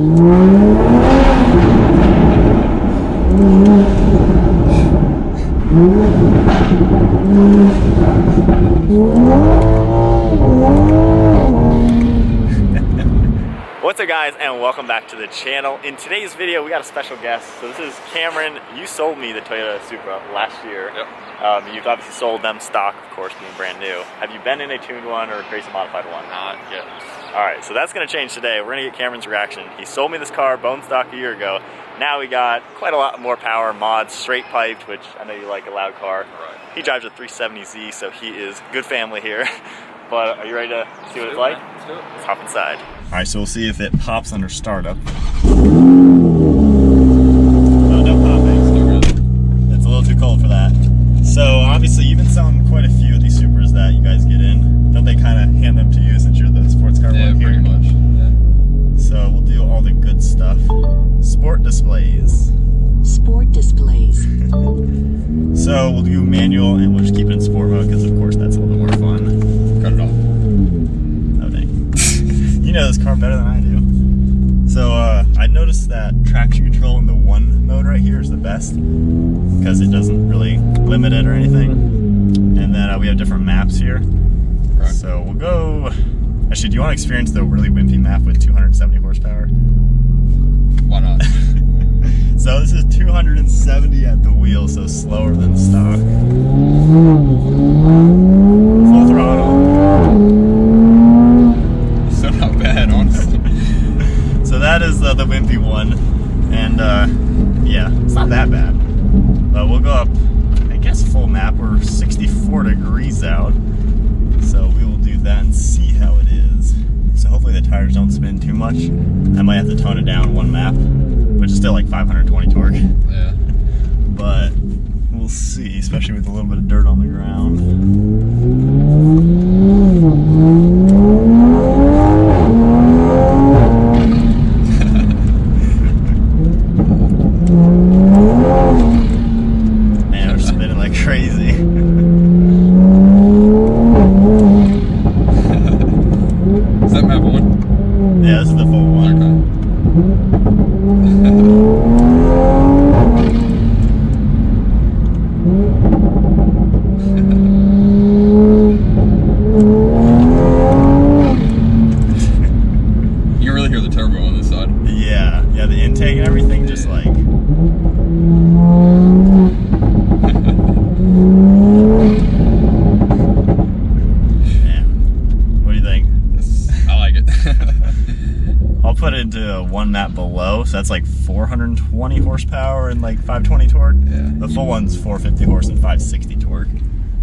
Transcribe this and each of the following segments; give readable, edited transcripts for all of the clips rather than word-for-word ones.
What's up guys, and welcome back to the channel. In today's video we got a special guest. So this is Cameron. You sold me the Toyota Supra last year. Yep. You've obviously sold them stock, of course, being brand new. Have you been in a tuned one or a crazy modified one? Not yet. Alright, so that's going to change today. We're going to get Cameron's reaction. He sold me this car bone stock a year ago. Now we got quite a lot more power, mods, straight piped, which I know you like, a loud car. Right. He drives a 370Z, so he is good family here. But are you ready to see what it's like? Let's do it. Let's hop inside. Alright, so we'll see if it pops under startup. Oh, no popping. Still good. It's a little too cold for that. So obviously you've been selling quite a few of these Supras that you guys get in. Don't they kind of hand them to you since you're the sports car one here? Yeah, pretty much. Yeah. So we'll do all the good stuff. Sport displays. Sport displays. So we'll do manual and we'll just keep it in sport mode because of course that's a little bit more fun. Cut it off. Oh dang. You know this car better than I do. So I noticed that traction control in the one mode right here is the best because it doesn't really limit it or anything. And then we have different maps here. Right. So we'll go. Actually, do you want to experience the really wimpy map with 270 horsepower? Why not? So this is 270 at the wheel, so slower than stock. Full throttle. Still not bad, honestly. So that is the wimpy one, and yeah, it's not that bad. But we'll go up, I guess, full map. We're 64 degrees out, so we will do that and see how it is. So hopefully the tires don't spin too much. I might have to tone it down one map, which is still like 520 torque. Yeah. But we'll see, especially with a little bit of dirt on the ground. Man, we're spinning like crazy. Is that map one? Yeah, this is the full one. You can really hear the turbo on this side. Yeah, the intake and everything, just like. Man, what do you think? I like it. I'll put it into one map below, so that's like 420 horsepower and like 520 torque. Yeah. The full one's 450 horse and 560 torque.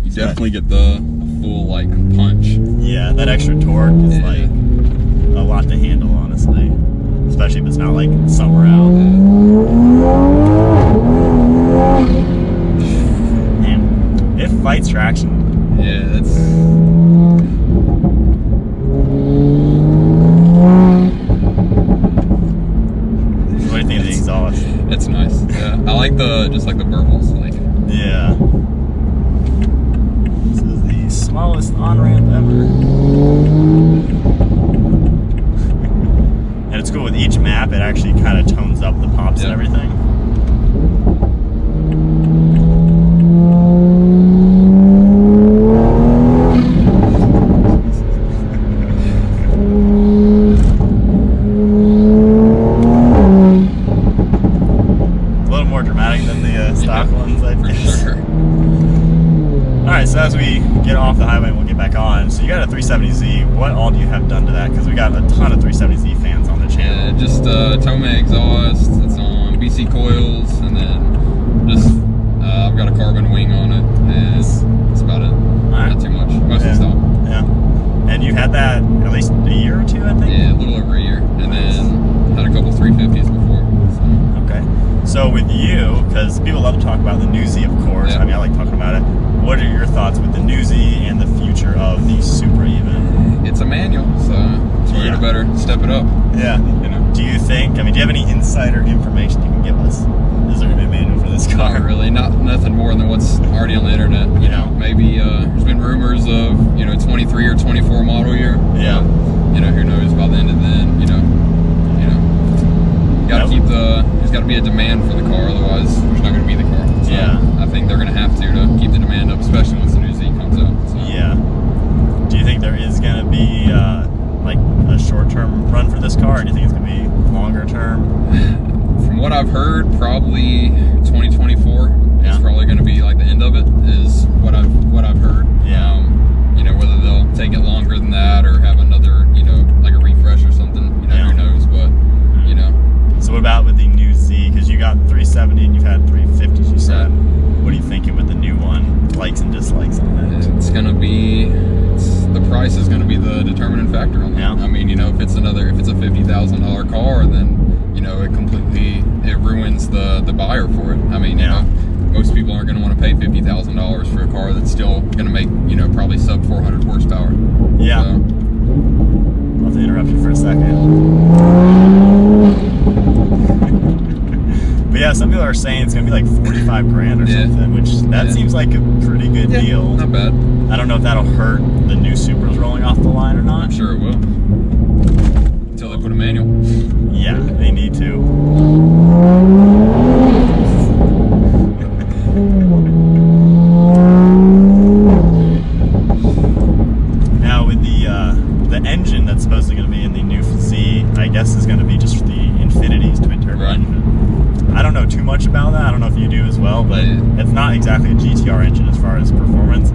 You definitely get the full like punch. Yeah, that extra torque is like a lot to handle, honestly. Especially if it's not like summer out. Man, it fights traction. Yeah, that's. What do you think of the exhaust? It's nice. Yeah, I like the just like the burbles. Like. Yeah. This is the smallest on-ramp ever. And it's cool with each map, it actually kind of tones up the pops and everything. A little more dramatic than the stock ones, I guess. For sure. Alright, so as we get off the highway and we'll get back on, so you got a 370Z, what all do you have done to that? Because we got a ton of 370Z fans on the channel. Yeah, just Tome exhaust, it's on BC coils, and then just I've got a carbon wing on it, and that's about it. Alright. Not too much. Most of the stuff. Yeah. And you had that at least a year or two, I think? Yeah, a little over a year, and then had a couple 350s before. So. Okay. So with you, because people love to talk about the new Z, of course. Yeah. I mean, I like talking about it. What are your thoughts with the new Z and the future of the Supra even? It's a manual, so we're gonna better step it up. Yeah. You know. Do you think, I mean, do you have any insider information you can give us? Is there going to be a manual for this car? Not really, nothing more than what's already on the internet. You know, maybe there's been rumors of 23 or 24 model year. Yeah. Who knows? By the end of then, got to be a demand for the car, otherwise there's not going to be the car. So Yeah. I think they're going to have to keep the demand up, especially once the new Z comes out. So. Yeah. Do you think there is going to be like a short-term run for this car, or do you think it's going to be longer term? From what I've heard, probably 2024 Yeah. is probably going to be like the end of it. Is what I've heard. Yeah. You know, whether they'll take it longer than that or have another, you know, like a refresh or something. You know, Yeah. who knows? But you know. So what about with the new Z? Because you got 370 and you've had 350s, you said. What are you thinking with the new one? Likes and dislikes on it? It's gonna be, the price is gonna be the determining factor on that. Yeah. I mean, you know, if it's a $50,000 car, then, you know, it ruins the buyer for it. I mean, you know, most people aren't gonna want to pay $50,000 for a car that's still gonna make, you know, probably sub 400 horsepower. Yeah. So, I'll have to interrupt you for a second. But yeah, some people are saying it's gonna be like 45 grand or something, which that seems like a pretty good deal. Not bad. I don't know if that'll hurt the new Supras rolling off the line or not. I'm sure it will. Until they put a manual. Yeah, they need to. Now with the engine that's supposedly going to be in the new Z, I guess is going to be just the Infinity's twin turbo engine. I don't know too much about that. I don't know if you do as well, but it's not exactly a GTR engine as far as performance.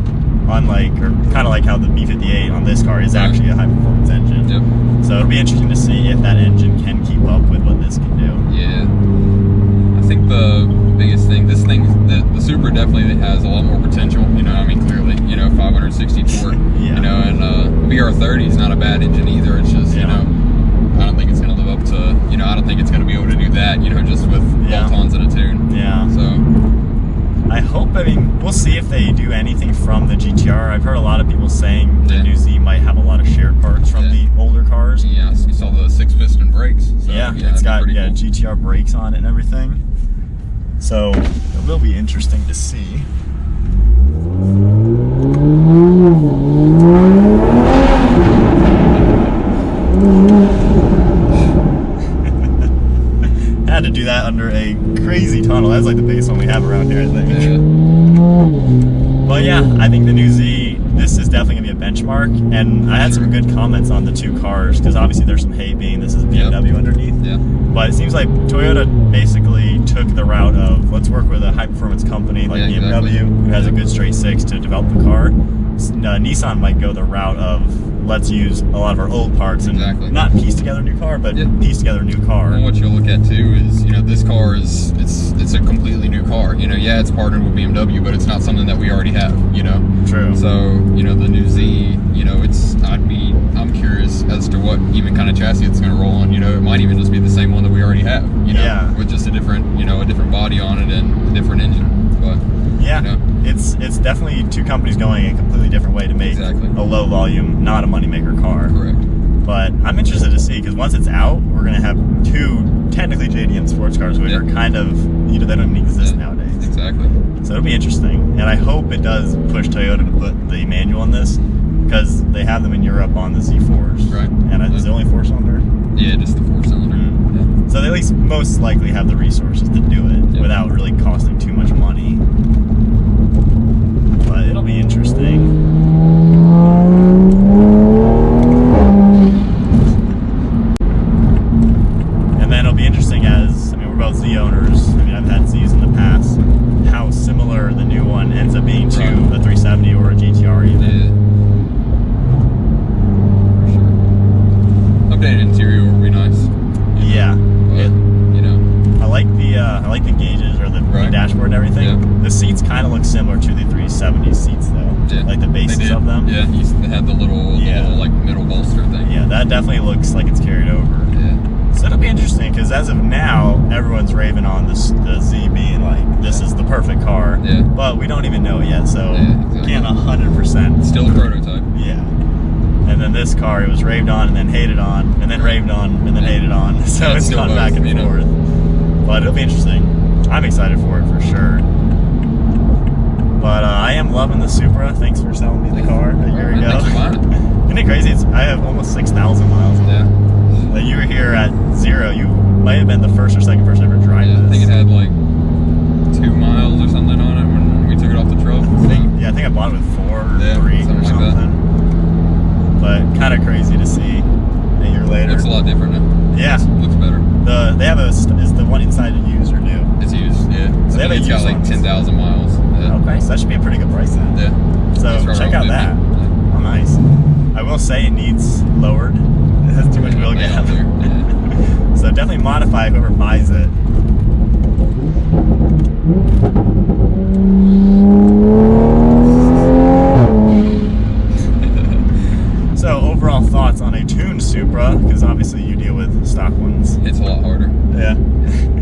Unlike, or kind of like how the B58 on this car is actually a high performance engine. Yep. So it'll be interesting to see if that engine can keep up with what this can do. Yeah. I think the biggest thing, the Supra definitely has a lot more potential. You know, I mean, clearly, you know, 560 torque. Yeah. You know, and BR30 is not a bad engine either. It's just, you know, I don't think it's going to live up to, you know, I don't think it's going to be able to do that, you know, just with bolt-ons and a tune. Yeah. So I hope, I mean, we'll see if they do anything from the GTR. I've heard a lot of people saying the new Z might have a lot of shared parts from the older cars. Yeah, you saw the 6-piston brakes. So, yeah, it's got cool. GTR brakes on it and everything. So it will be interesting to see. Had to do that under a crazy tunnel. That's like the biggest one we have around here, I think. Yeah. But yeah, I think the new Z, this is definitely gonna be a benchmark. And I had some good comments on the two cars, because obviously there's some hay being this is BMW underneath. Yeah. But it seems like Toyota basically took the route of let's work with a high performance company like BMW who has a good straight six to develop the car. Nissan might go the route of let's use a lot of our old parts and not piece together a new car, but piece together a new car. And what you'll look at too is, you know, this car is it's a completely new car. You know, yeah, it's partnered with BMW, but it's not something that we already have. You know. True. So you know, the new Z, you know, I'm curious as to what even kind of chassis it's going to roll on. You know, it might even just be the same one that we already have. You know, with just a different, you know, a different body on it and a different engine. But yeah, you know. It's definitely two companies going a completely different way to make a low volume, not a moneymaker car. Correct. But I'm interested to see, because once it's out, we're going to have two technically JDM sports cars, which are kind of, you know, they don't even exist nowadays. Exactly. So it'll be interesting. And I hope it does push Toyota to put the manual in this, because they have them in Europe on the Z4s. Right. And is it only 4-cylinder? Yeah, just the 4-cylinder. Yeah. So they at least most likely have the resources to do it without really costing too much money. But it'll be interesting. And then it'll be interesting as, I mean, we're both Z owners. I mean, I've had Zs in the past. How similar the new one ends up being to a 370 or a GTR even. Yeah. For sure. Updated interior would be nice. Yeah. But, you know. I like the gauges or the dashboard and everything. Yeah. The seats kind of look similar to the 370 seats though. Yeah. Like the bases of them. Yeah, they had the little like middle bolster thing. Yeah, that definitely looks like it's carried over. Yeah. So it'll be interesting, because as of now, everyone's raving on the Z being like, this is the perfect car. Yeah. But we don't even know it yet, so can't 100%. Still a prototype. Yeah. And then this car, it was raved on and then hated on, and then raved on and then hated on. So it's gone back and forth. But it'll be interesting. I'm excited for it for sure. But I am loving the Supra. Thanks for selling me the car a year ago. Thanks for buying it. Isn't it crazy? I have almost 6,000 miles on it. Yeah. You were here at 0. You might have been the first or second person to ever drive Yeah, I this. think it had like 2 miles or something on it when we took it off the truck. Yeah, I think I bought it with 4 or Yeah, 3 or something like something. But kind of crazy to see a year later. Looks a lot different now. Yeah. Looks better. They have is the one inside used or new? It's used, yeah. So they have I think it's got like 10,000 miles. Yeah. Okay, so that should be a pretty good price then. Yeah. So It's right check out around that. 50. Yeah. Oh, nice. I will say it needs lowered. It has too much wheel Way gap. out there, yeah. So definitely modify whoever buys it. So overall thoughts on a tuned Supra, because obviously you deal with stock ones. It's a lot harder. Yeah.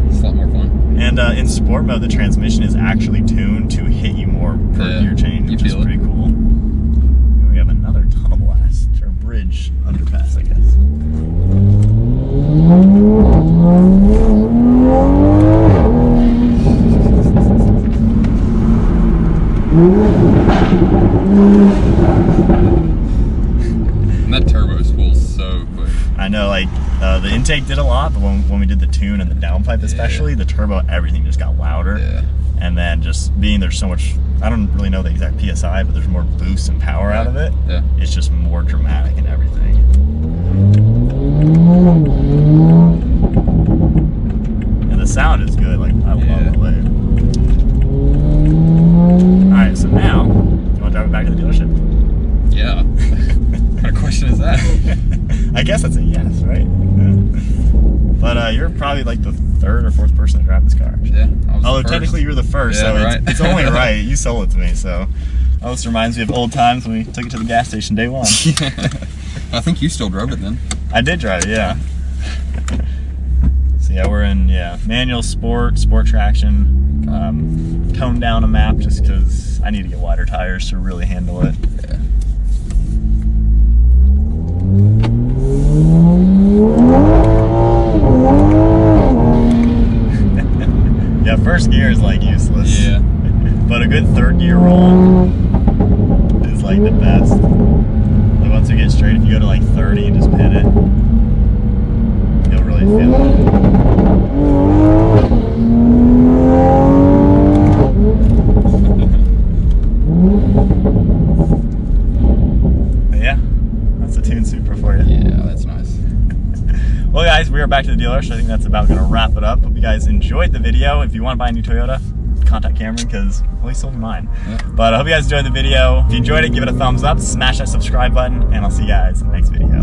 It's a lot more fun. And in sport mode, the transmission is actually tuned to hit you more per Yeah, gear change, you which is feel it. pretty cool. And we have another tunnel blast, or bridge underpass, I guess. And that turbo spools so quick. I know, like, the intake did a lot, but when we did the tune and the downpipe especially, the turbo, everything just got louder. Yeah. And then just being there's so much, I don't really know the exact PSI, but there's more boost and power out of it. Yeah. It's just more dramatic and everything. And the sound is good, like, I love the way. Alright, so now, you want to drive it back to the dealership? Yeah. What kind of question is that? I guess that's a yes, right? Yeah. But you're probably like the 3rd or 4th person to drive this car. Yeah. I was Although the first. technically you're the first, Yeah, so right. it's only right. You sold it to me, so. Oh, this reminds me of old times when we took it to the gas station day 1. I think you still drove it then. I did drive it, yeah. So yeah, we're in manual, sport traction. Toned down a map just because I need to get wider tires to really handle it. Yeah. Yeah, first gear is like useless. Yeah. But a good 3rd gear roll is like the best. Like once we get straight, if you go to like 30 and just pin it, you'll really feel it. But yeah, that's a tuned Supra for you. Yeah, that's nice. Well guys, we are back to the dealer, so I think that's about going to wrap it up. Hope you guys enjoyed the video. If you want to buy a new Toyota, contact Cameron because well, he sold mine. Yeah. But I hope you guys enjoyed the video. If you enjoyed it, give it a thumbs up, smash that subscribe button, and I'll see you guys in the next video.